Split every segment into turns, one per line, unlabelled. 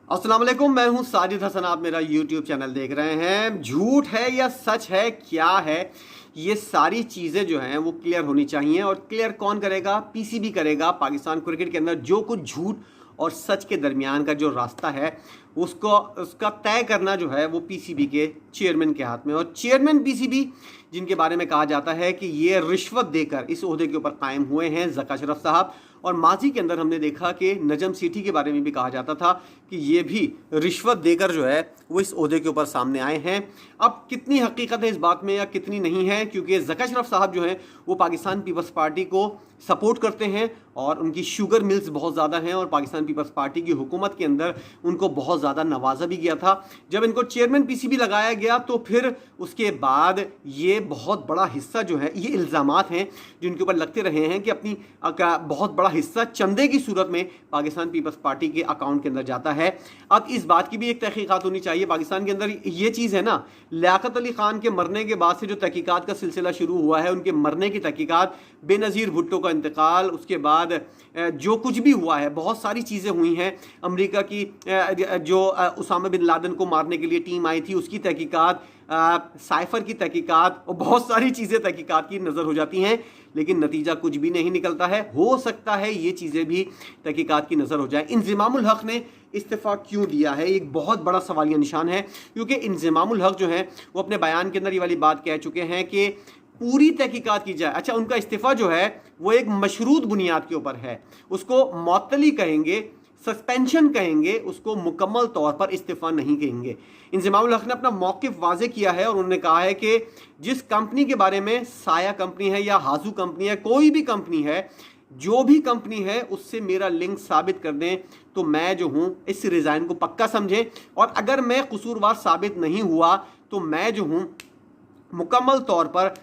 अस्सलाम वालेकुम, मैं हूं साजिद हसन। आप मेरा यूट्यूब चैनल देख रहे हैं। झूठ है या सच है, क्या है, ये सारी चीज़ें जो हैं वो क्लियर होनी चाहिए। और क्लियर कौन करेगा? पीसीबी करेगा। पाकिस्तान क्रिकेट के अंदर जो कुछ झूठ और सच के दरमियान का जो रास्ता है उसको उसका तय करना जो है वो पीसीबी के चेयरमैन के हाथ में। और चेयरमैन पीसीबी जिनके बारे में कहा जाता है कि ये रिश्वत देकर इस ओहदे के ऊपर कायम हुए हैं, ज़का अशरफ साहब। और माजी के अंदर हमने देखा कि नजम सेठी के बारे में भी कहा जाता था कि ये भी रिश्वत देकर जो है वो इस ओहदे के ऊपर सामने आए हैं। अब कितनी हकीकत है इस बात में या कितनी नहीं है, क्योंकि ज़का अशरफ साहब जो हैं वो पाकिस्तान पीपल्स पार्टी को सपोर्ट करते हैं और उनकी शुगर मिल्स बहुत ज़्यादा हैं और पाकिस्तान पीपल्स पार्टी की हुकूमत के अंदर उनको बहुत ज़्यादा नवाजा भी गया था। जब इनको चेयरमैन पीसीबी लगाया गया तो फिर उसके बाद ये बहुत बड़ा हिस्सा जो है, ये इल्ज़ामात हैं जो इनके ऊपर लगते रहे हैं कि अपनी बहुत बड़ा हिस्सा चंदे की सूरत में पाकिस्तान पीपल्स पार्टी के अकाउंट के अंदर जाता है। अब इस बात की भी एक तहकीकात होनी चाहिए। पाकिस्तान के अंदर ये चीज़ है ना, लियाकत अली खान के मरने के बाद से जो तहकीकात का सिलसिला शुरू हुआ है, उनके मरने की तहकीकात, बेनज़ीर भुट्टो का इंतकाल, उसके बाद जो कुछ भी हुआ है, बहुत सारी चीज़ें हुई हैं। अमेरिका की जो उसामा बिन लादेन को मारने के लिए टीम आई थी उसकी तहकीकात, साइफर की तहकीकात और बहुत सारी चीज़ें तहकीकात की नज़र हो जाती हैं, लेकिन नतीजा कुछ भी नहीं निकलता है। हो सकता है ये चीज़ें भी तहकीकात की नज़र हो जाए। इंज़िमामुल हक़ ने इस्तीफ़ा क्यों दिया है, एक बहुत बड़ा सवालिया निशान है, क्योंकि इंज़िमामुल हक़ जो है वो अपने बयान के अंदर ये वाली बात कह चुके हैं कि पूरी तहकीकात की जाए। अच्छा, उनका इस्तीफ़ा जो है वो एक मशरूत बुनियाद के ऊपर है, उसको मअतली कहेंगे, सस्पेंशन कहेंगे, उसको मुकम्मल तौर पर इस्तीफ़ा नहीं कहेंगे। इंज़िमामुल हक़ ने अपना मौक़िफ़ वाज़े किया है और उन्होंने कहा है कि जिस कंपनी के बारे में, साया कंपनी है या हाजू कंपनी है, कोई भी कंपनी है, जो भी कंपनी है उससे मेरा लिंक साबित कर दें तो मैं जो हूँ इस रिज़ाइन को पक्का समझें, और अगर मैं कसूरवार साबित नहीं हुआ तो मैं जो हूँ मुकम्मल तौर पर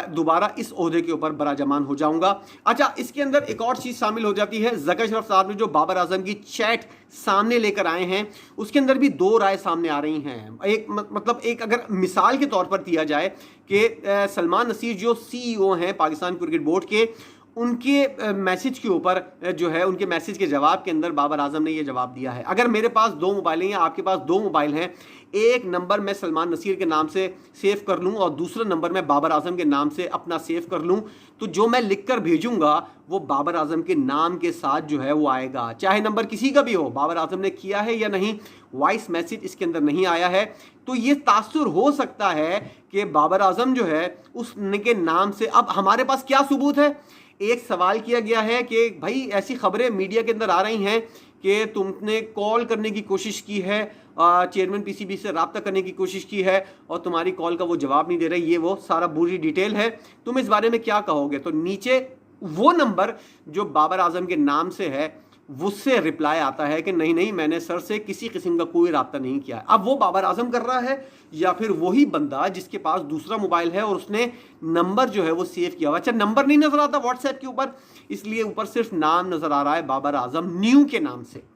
दोबारा इस ओहदे के ऊपर बराजमान हो जाऊंगा। अच्छा, इसके अंदर एक और चीज़ शामिल हो जाती है। ज़का अशरफ साहब ने जो बाबर आजम की चैट सामने लेकर आए हैं उसके अंदर भी दो राय सामने आ रही हैं। एक मतलब एक अगर मिसाल के तौर पर दिया जाए कि सलमान नसीर जो सीईओ हैं पाकिस्तान क्रिकेट बोर्ड के, उनके मैसेज के ऊपर जो है, उनके मैसेज के जवाब के अंदर बाबर आजम ने यह जवाब दिया है, अगर मेरे पास दो मोबाइल हैं या आपके पास दो मोबाइल हैं, एक नंबर मैं सलमान नसीर के नाम से सेव कर लूं और दूसरा नंबर मैं बाबर आजम के नाम से अपना सेव कर लूं, तो जो मैं लिख कर भेजूंगा वो बाबर आजम के नाम के साथ जो है वो आएगा, चाहे नंबर किसी का भी हो। बाबर आजम ने किया है या नहीं, वॉइस मैसेज इसके अंदर नहीं आया है, तो ये तासुर हो सकता है कि बाबर आजम जो है उसके नाम से। अब हमारे पास क्या सबूत है? एक सवाल किया गया है कि भाई ऐसी खबरें मीडिया के अंदर आ रही हैं कि तुमने कॉल करने की कोशिश की है, चेयरमैन पीसीबी से रब्ता करने की कोशिश की है और तुम्हारी कॉल का वो जवाब नहीं दे रहे। ये वो सारा पूरी डिटेल है, तुम इस बारे में क्या कहोगे? तो नीचे वो नंबर जो बाबर आजम के नाम से है उससे रिप्लाई आता है कि नहीं नहीं, मैंने सर से किसी किस्म का कोई रब्ता नहीं किया है। अब वो बाबर आजम कर रहा है या फिर वही बंदा जिसके पास दूसरा मोबाइल है और उसने नंबर जो है वो सेव किया हुआ। अच्छा, नंबर नहीं नजर आता व्हाट्सएप के ऊपर, इसलिए ऊपर सिर्फ नाम नजर आ रहा है बाबर आजम न्यू के नाम से।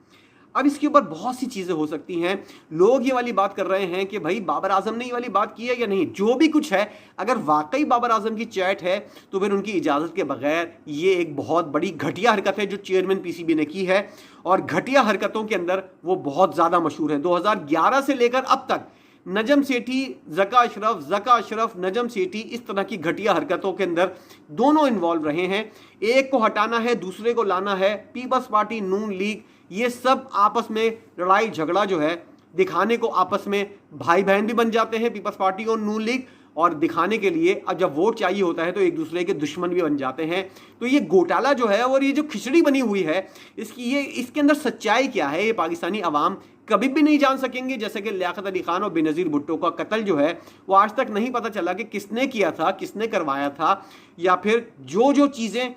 अब इसके ऊपर बहुत सी चीज़ें हो सकती हैं। लोग ये वाली बात कर रहे हैं कि भाई बाबर आजम ने ये वाली बात की है या नहीं। जो भी कुछ है, अगर वाकई बाबर आजम की चैट है तो फिर उनकी इजाज़त के बगैर ये एक बहुत बड़ी घटिया हरकत है जो चेयरमैन पीसीबी ने की है, और घटिया हरकतों के अंदर वो बहुत ज़्यादा मशहूर है। 2011 से लेकर अब तक नजम सेठी, ज़का अशरफ, नजम सेठी, इस तरह की घटिया हरकतों के अंदर दोनों इन्वॉल्व रहे हैं। एक को हटाना है, दूसरे को लाना है। पीपल्स पार्टी, नून लीग, ये सब आपस में लड़ाई झगड़ा जो है दिखाने को, आपस में भाई बहन भी बन जाते हैं पीपल्स पार्टी और नून लीग, और दिखाने के लिए अब जब वोट चाहिए होता है तो एक दूसरे के दुश्मन भी बन जाते हैं। तो ये घोटाला जो है और ये जो खिचड़ी बनी हुई है, इसके अंदर सच्चाई क्या है, ये पाकिस्तानी अवाम कभी भी नहीं जान सकेंगे। जैसे कि लियाकत अली खान और बेनज़ीर भुट्टो का कत्ल जो है वो आज तक नहीं पता चला कि किसने किया था, किसने करवाया था, या फिर जो जो चीज़ें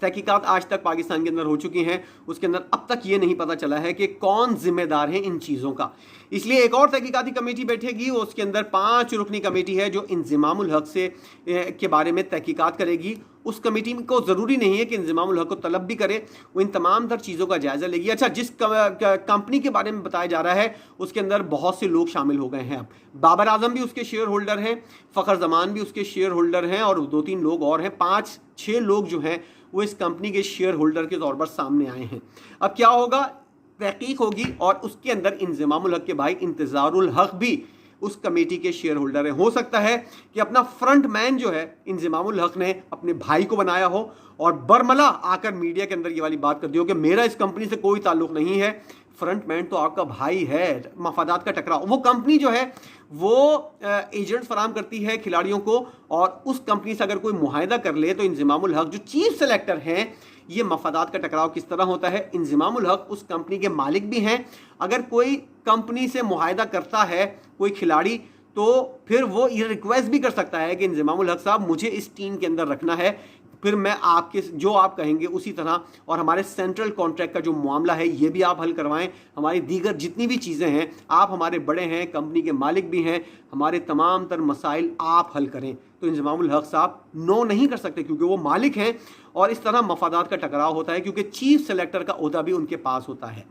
तहकीकात आज तक पाकिस्तान के अंदर हो चुकी हैं उसके अंदर अब तक ये नहीं पता चला है कि कौन जिम्मेदार है इन चीज़ों का। इसलिए एक और तहकीकाती कमेटी बैठेगी, उसके अंदर 5 रुकनी कमेटी है जो इंज़िमामुल हक़ से के बारे में तहकीकात करेगी। उस कमेटी को ज़रूरी नहीं है कि इंज़िमामुल हक़ को तलब भी करे, वो इन तमाम तर चीज़ों का जायज़ा लेगी। अच्छा, जिस कंपनी के बारे में बताया जा रहा है उसके अंदर बहुत से लोग शामिल हो गए हैं। अब बाबर आजम भी उसके शेयर होल्डर हैं, फ़खर जमान भी उसके शेयर होल्डर हैं, और 2-3 लोग और हैं। 5-6 लोग जो हैं वो इस कंपनी के शेयर होल्डर के तौर पर सामने आए हैं। अब क्या होगा? तहकीक होगी और उसके अंदर इंज़मामुल हक के भाई इंतज़ारुल हक भी उस कमेटी के शेयर होल्डर है। हो सकता है कि अपना फ्रंट मैन जो है इंज़मामुल हक ने अपने भाई को बनाया हो और बरमला आकर मीडिया के अंदर ये वाली बात कर दी हो कि मेरा इस कंपनी से कोई ताल्लुक नहीं है, फ्रंट मैन तो आपका भाई है। मफादात का टकराव, वो कंपनी जो है वो एजेंट्स फराम करती है खिलाड़ियों को, और उस कंपनी से अगर कोई मुआहदा कर ले तो इंज़मामुल हक जो चीफ सेलेक्टर हैं, ये मफादात का टकराव किस तरह होता है। इंज़मामुल हक उस कंपनी के मालिक भी हैं। अगर कोई कंपनी से मुआहदा करता है कोई खिलाड़ी, तो फिर वो ये रिक्वेस्ट भी कर सकता है कि इंज़मामुल हक साहब मुझे इस टीम के अंदर रखना है, फिर मैं आपके जो आप कहेंगे उसी तरह, और हमारे सेंट्रल कॉन्ट्रैक्ट का जो मामला है ये भी आप हल करवाएं, हमारी दीगर जितनी भी चीज़ें हैं, आप हमारे बड़े हैं, कंपनी के मालिक भी हैं, हमारे तमाम तर मसाइल आप हल करें। तो इंज़मामुल हक साहब नो नहीं कर सकते क्योंकि वो मालिक हैं, और इस तरह मफादात का टकराव होता है क्योंकि चीफ सेलेक्टर का ओहदा भी उनके पास होता है।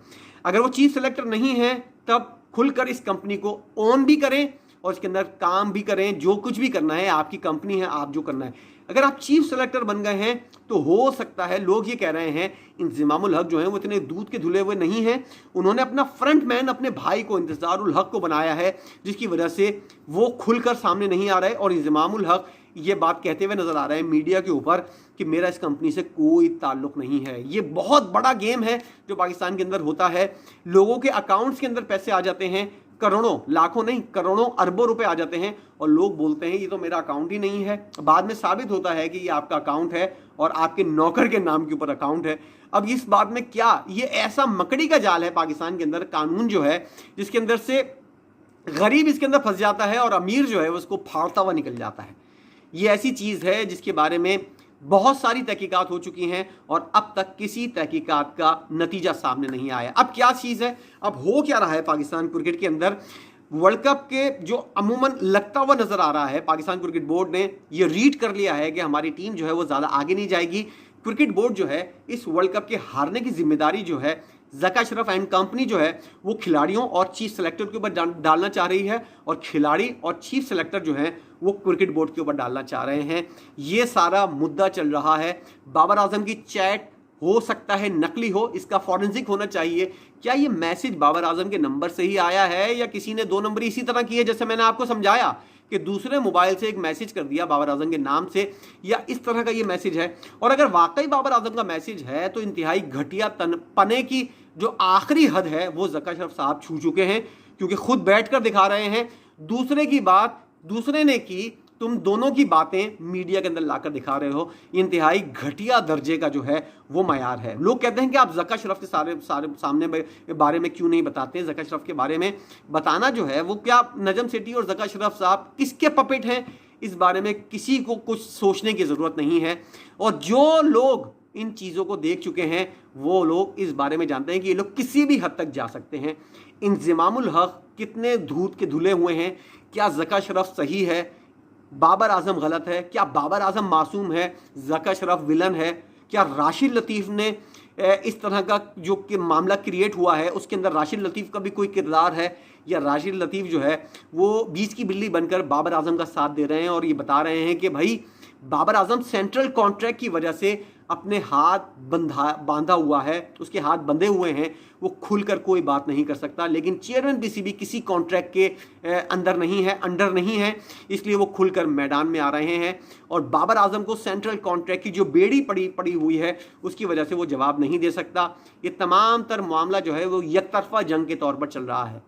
अगर वो चीफ सेलेक्टर नहीं है तब खुलकर इस कंपनी को ओन भी करें और इसके अंदर काम भी करें, जो कुछ भी करना है, आपकी कंपनी है, आप जो करना है। अगर आप चीफ सेलेक्टर बन गए हैं तो हो सकता है, लोग ये कह रहे हैं इंज़मामुल हक जो हैं वो इतने दूध के धुले हुए नहीं हैं, उन्होंने अपना फ्रंट मैन अपने भाई को इंतज़ारुल हक को बनाया है, जिसकी वजह से वो खुलकर सामने नहीं आ रहे और इंज़मामुल हक ये बात कहते हुए नजर आ रहे हैं मीडिया के ऊपर कि मेरा इस कंपनी से कोई ताल्लुक नहीं है। ये बहुत बड़ा गेम है जो पाकिस्तान के अंदर होता है। लोगों के अकाउंट्स के अंदर पैसे आ जाते हैं, करोड़ों, लाखों नहीं, करोड़ों अरबों रुपए आ जाते हैं, और लोग बोलते हैं ये तो मेरा अकाउंट ही नहीं है। बाद में साबित होता है कि ये आपका अकाउंट है और आपके नौकर के नाम के ऊपर अकाउंट है। अब इस बात में क्या, ये ऐसा मकड़ी का जाल है पाकिस्तान के अंदर कानून जो है, जिसके अंदर से गरीब इसके अंदर फंस जाता है और अमीर जो है उसको फाड़ता हुआ निकल जाता है। ये ऐसी चीज़ है जिसके बारे में बहुत सारी तहकीकात हो चुकी हैं और अब तक किसी तहकीकात का नतीजा सामने नहीं आया। अब क्या चीज़ है, अब हो क्या रहा है पाकिस्तान क्रिकेट के अंदर, वर्ल्ड कप के जो अमूमन लगता हुआ नजर आ रहा है, पाकिस्तान क्रिकेट बोर्ड ने ये रीड कर लिया है कि हमारी टीम जो है वो ज़्यादा आगे नहीं जाएगी। क्रिकेट बोर्ड जो है इस वर्ल्ड कप के हारने की जिम्मेदारी जो है ज़का अशरफ एंड कंपनी जो है वो खिलाड़ियों और चीफ सेलेक्टर के ऊपर डालना चाह रही है, और खिलाड़ी और चीफ सेलेक्टर जो हैं वो क्रिकेट बोर्ड के ऊपर डालना चाह रहे हैं। ये सारा मुद्दा चल रहा है। बाबर आजम की चैट हो सकता है नकली हो, इसका फॉरेंसिक होना चाहिए। क्या ये मैसेज बाबर आजम के नंबर से ही आया है या किसी ने दो नंबरी इसी तरह की है, जैसे मैंने आपको समझाया कि दूसरे मोबाइल से एक मैसेज कर दिया बाबर आजम के नाम से, या इस तरह का ये मैसेज है। और अगर वाकई बाबर आजम का मैसेज है तो इंतहाई घटिया पने की जो आखिरी हद है वो ज़का अशरफ साहब छू चुके हैं, क्योंकि खुद बैठकर दिखा रहे हैं, दूसरे की बात दूसरे ने की, तुम दोनों की बातें मीडिया के अंदर लाकर दिखा रहे हो। इंतहाई घटिया दर्जे का जो है वो मयार है। लोग कहते हैं कि आप ज़का अशरफ के सारे सामने बारे में क्यों नहीं बताते। ज़का अशरफ के बारे में बताना जो है वो, क्या नजम सेठी और ज़का अशरफ साहब किसके पपेट हैं, इस बारे में किसी को कुछ सोचने की ज़रूरत नहीं है। और जो लोग इन चीज़ों को देख चुके हैं वो लोग इस बारे में जानते हैं कि ये लोग किसी भी हद तक जा सकते हैं। इंज़मामुल हक कितने दूध के धुले हुए हैं, क्या ज़का अशरफ सही है, बाबर आजम गलत है, क्या बाबर आजम मासूम है, ज़का अशरफ विलन है, क्या राशिद लतीफ़ ने इस तरह का जो कि मामला क्रिएट हुआ है उसके अंदर राशिद लतीफ़ का भी कोई किरदार है, या राशिद लतीफ़ जो है वो बीच की बिल्ली बनकर बाबर आजम का साथ दे रहे हैं और ये बता रहे हैं कि भाई बाबर आजम सेंट्रल कॉन्ट्रैक्ट की वजह से अपने हाथ बांधा हुआ है, उसके हाथ बंधे हुए हैं, वो खुलकर कोई बात नहीं कर सकता। लेकिन चेयरमैन पीसीबी किसी कॉन्ट्रैक्ट के अंदर नहीं है, अंडर नहीं है, इसलिए वो खुलकर मैदान में आ रहे हैं। और बाबर आजम को सेंट्रल कॉन्ट्रैक्ट की जो बेड़ी पड़ी हुई है उसकी वजह से वो जवाब नहीं दे सकता। ये तमाम तर मामला जो है वो एकतरफा जंग के तौर पर चल रहा है।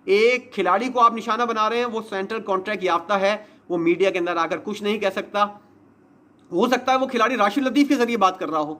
एक खिलाड़ी को आप निशाना बना रहे हैं, वो सेंट्रल कॉन्ट्रैक्ट याफ्ता है, वो मीडिया के अंदर आकर कुछ नहीं कह सकता। हो सकता है वो खिलाड़ी राशिद लतीफ़ के जरिए बात कर रहा हो,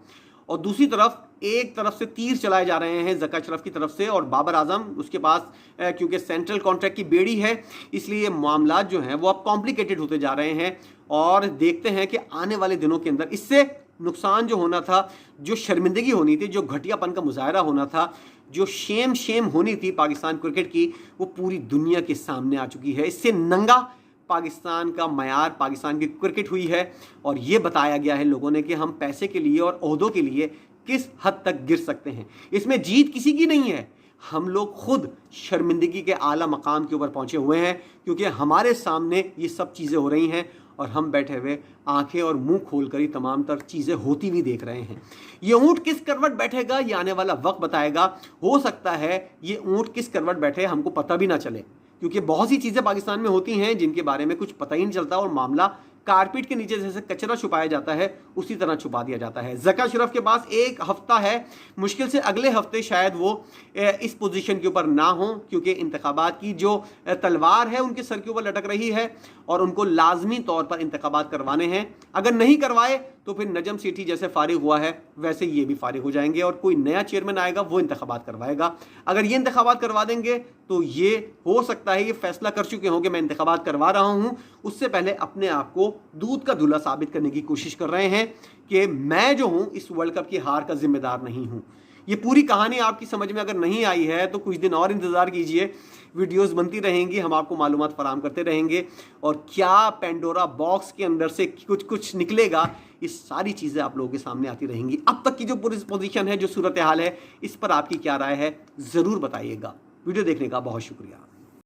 और दूसरी तरफ एक तरफ से तीर चलाए जा रहे हैं ज़का अशरफ की तरफ से, और बाबर आजम उसके पास क्योंकि सेंट्रल कॉन्ट्रैक्ट की बेड़ी है इसलिए मामला जो हैं वो अब कॉम्प्लिकेटेड होते जा रहे हैं। और देखते हैं कि आने वाले दिनों के अंदर इससे नुकसान जो होना था, जो शर्मिंदगी होनी थी, जो घटियापन का मुजाहरा होना था, जो शेम होनी थी पाकिस्तान क्रिकेट की, वो पूरी दुनिया के सामने आ चुकी है। इससे नंगा पाकिस्तान का मयार, पाकिस्तान की क्रिकेट हुई है, और ये बताया गया है लोगों ने कि हम पैसे के लिए और ओहदों के लिए किस हद तक गिर सकते हैं। इसमें जीत किसी की नहीं है, हम लोग खुद शर्मिंदगी के आला मकाम के ऊपर पहुंचे हुए हैं, क्योंकि हमारे सामने ये सब चीज़ें हो रही हैं और हम बैठे हुए आंखें और मुंह खोलकर ही तमाम तर चीज़ें होती हुई देख रहे हैं। ये ऊंट किस करवट बैठेगा ये आने वाला वक्त बताएगा। हो सकता है ये ऊंट किस करवट बैठे हमको पता भी ना चले, क्योंकि बहुत सी चीज़ें पाकिस्तान में होती हैं जिनके बारे में कुछ पता ही नहीं चलता और मामला कारपेट के नीचे जैसे कचरा छुपाया जाता है उसी तरह छुपा दिया जाता है। ज़का अशरफ के पास एक हफ्ता है, मुश्किल से अगले हफ्ते शायद वो इस पोजीशन के ऊपर ना हो, क्योंकि इंतखाबात की जो तलवार है उनके सर के ऊपर लटक रही है और उनको लाजमी तौर पर इंतखाबात करवाने हैं। अगर नहीं करवाए तो फिर नजम सेठी जैसे फारिग हुआ है वैसे ये भी फारिग हो जाएंगे और कोई नया चेयरमैन आएगा वो इंतखाबात करवाएगा। अगर ये इंतखाबात करवा देंगे तो ये हो सकता है ये फैसला कर चुके होंगे मैं इंतखाबात करवा रहा हूँ, उससे पहले अपने आप को दूध का धुला साबित करने की कोशिश कर रहे हैं कि मैं जो हूँ इस वर्ल्ड कप की हार का जिम्मेदार नहीं हूँ। ये पूरी कहानी आपकी समझ में अगर नहीं आई है तो कुछ दिन और इंतज़ार कीजिए, वीडियोस बनती रहेंगी, हम आपको मालूमात फराहम करते रहेंगे और क्या पेंडोरा बॉक्स के अंदर से कुछ कुछ निकलेगा ये सारी चीज़ें आप लोगों के सामने आती रहेंगी। अब तक की जो पूरी पोजीशन है, जो सूरत हाल है, इस पर आपकी क्या राय है ज़रूर बताइएगा। वीडियो देखने का बहुत शुक्रिया।